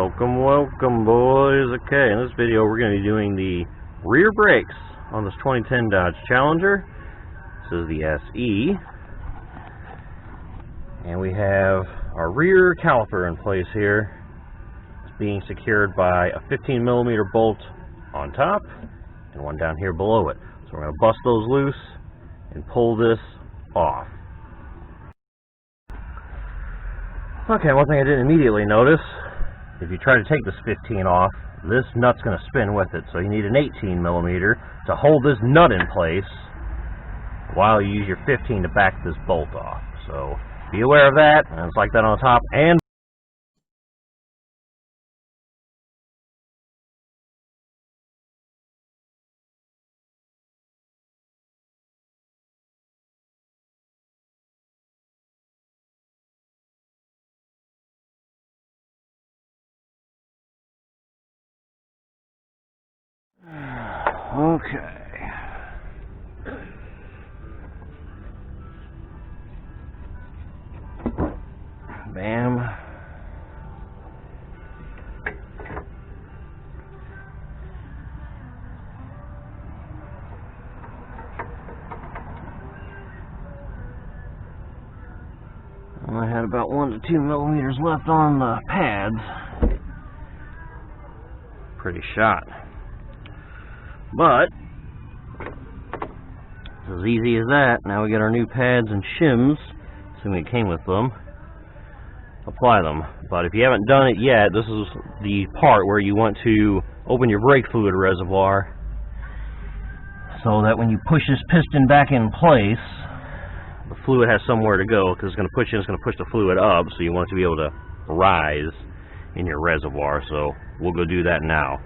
Welcome boys. Okay, in this video we're going to be doing the rear brakes on this 2010 Dodge Challenger. This is the SE. And we have our rear caliper in place here. It's being secured by a 15mm bolt on top and one down here below it. So we're going to bust those loose and pull this off. Okay, one thing I didn't immediately notice, if you try to take this 15 off, this nut's going to spin with it. So you need an 18mm to hold this nut in place while you use your 15 to back this bolt off. So be aware of that, and it's like that on the top and okay. Bam. I had about 1 to 2mm left on the pads. Pretty shot. But it's as easy as that. Now we get our new pads and shims, assuming it came with them. Apply them. But if you haven't done it yet, this is the part where you want to open your brake fluid reservoir so that when you push this piston back in place, the fluid has somewhere to go, because it's going to push in, it's going to push the fluid up, so you want it to be able to rise in your reservoir. So we'll go do that now.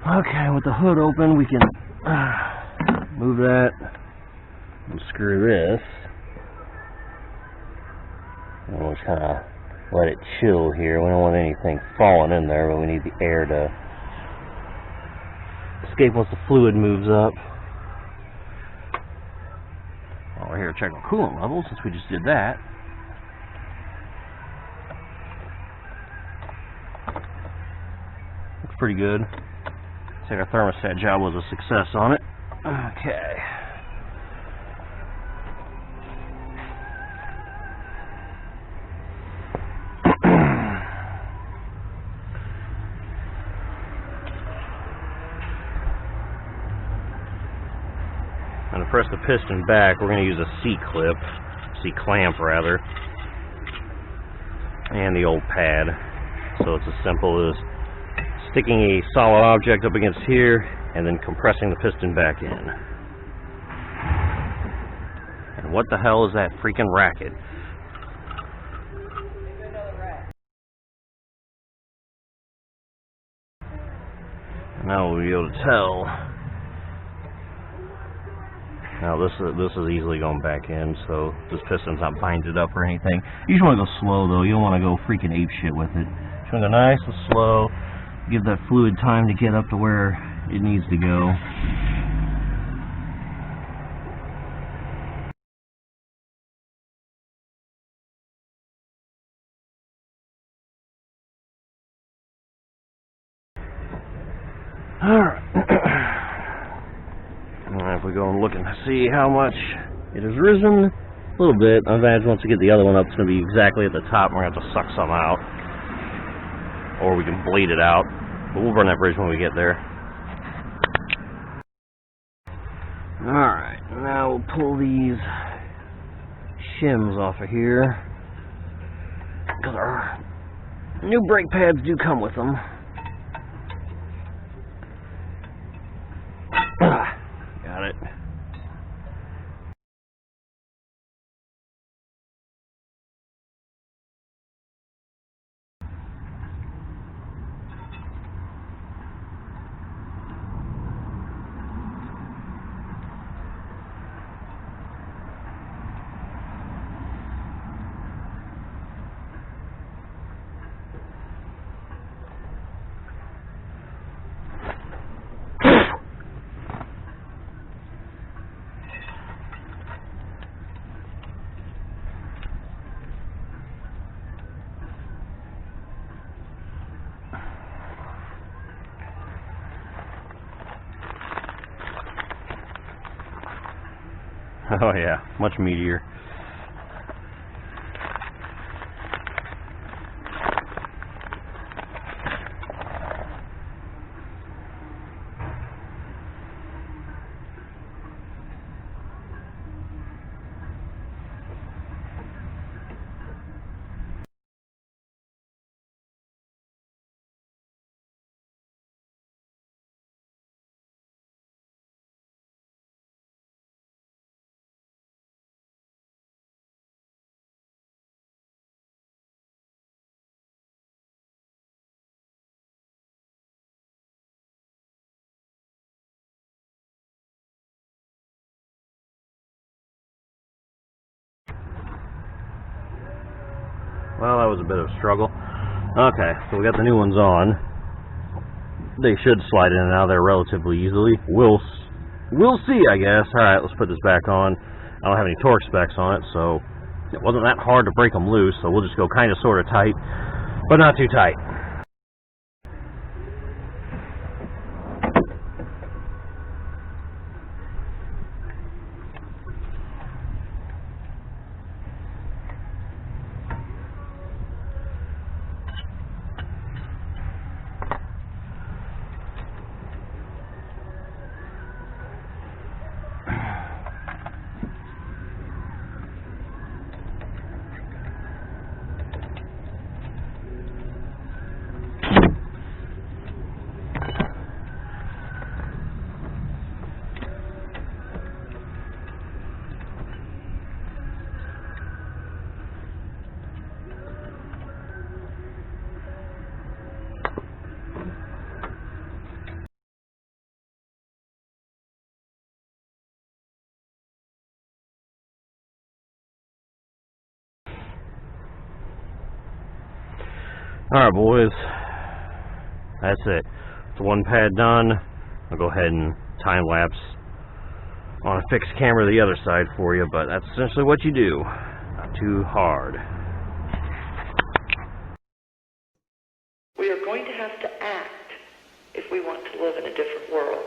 Okay, with the hood open, we can move that and screw this. And we'll just kind of let it chill here. We don't want anything falling in there, but we need the air to escape once the fluid moves up. While we're here to check our coolant level, since we just did that. Looks pretty good. Looks like our thermostat job was a success on it. Okay. And to press the piston back, we're going to use a C-clamp rather, and the old pad. So it's as simple as sticking a solid object up against here and then compressing the piston back in. And what the hell is that freaking racket? Now we'll be able to tell. Now this is easily going back in, so this piston's not binded up or anything. You just want to go slow though. You don't want to go freaking ape shit with it. Just want to go nice and slow. Give that fluid time to get up to where it needs to go. Alright. If we go and look and see how much it has risen, a little bit. I imagine once we get the other one up, it's going to be exactly at the top, and we're going to have to suck some out. Or we can bleed it out. But we'll burn that bridge when we get there. Alright, now we'll pull these shims off of here, because our new brake pads do come with them. Got it. Oh yeah, much meatier. Well, that was a bit of a struggle. Okay, so we got the new ones on. They should slide in and out of there relatively easily. We'll see, I guess. Alright, let's put this back on. I don't have any torque specs on it, so it wasn't that hard to break them loose, so we'll just go kind of sort of tight, but not too tight. Alright boys, that's it. It's one pad done. I'll go ahead and time lapse on a fixed camera the other side for you, but that's essentially what you do. Not too hard. We are going to have to act if we want to live in a different world.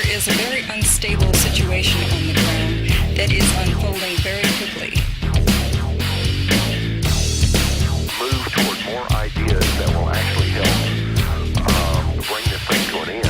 Is a very unstable situation on the ground that is unfolding very quickly. Move toward more ideas that will actually help bring this thing to an end.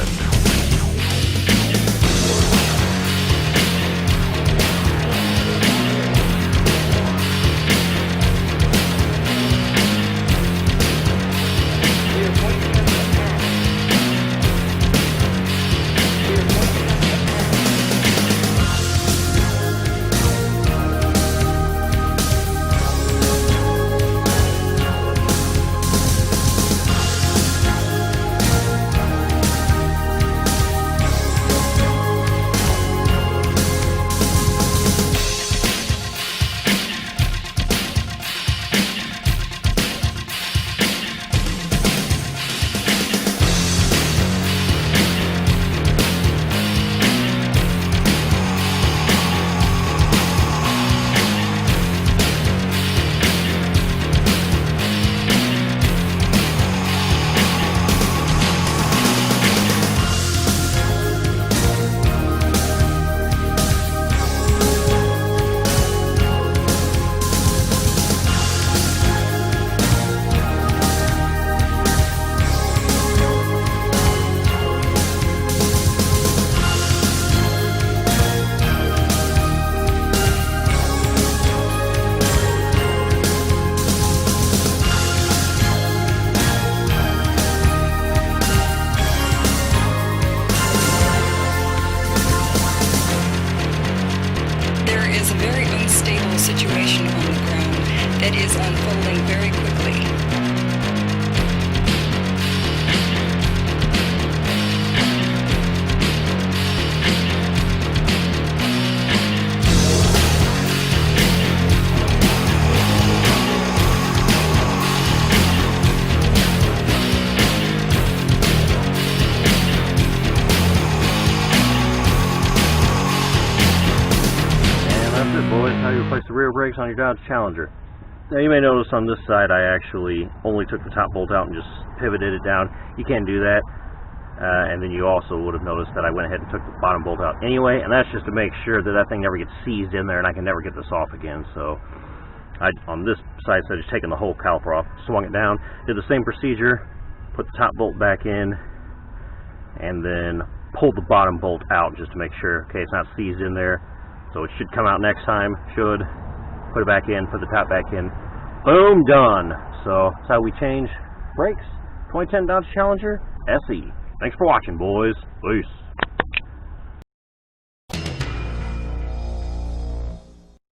Situation on the ground that is unfolding very quickly. brakes on your Dodge Challenger. Now you may notice on this side I actually only took the top bolt out and just pivoted it down. You can do that. And then you also would have noticed that I went ahead and took the bottom bolt out anyway, and that's just to make sure that that thing never gets seized in there and I can never get this off again. So on this side, instead of just taking the whole caliper off, swung it down, did the same procedure, put the top bolt back in, and then pulled the bottom bolt out just to make sure, okay, it's not seized in there. So it should come out next time, should. Put it back in, put the top back in. Boom, done. So that's how we change brakes. 2010 Dodge Challenger SE. Thanks for watching, boys. Peace.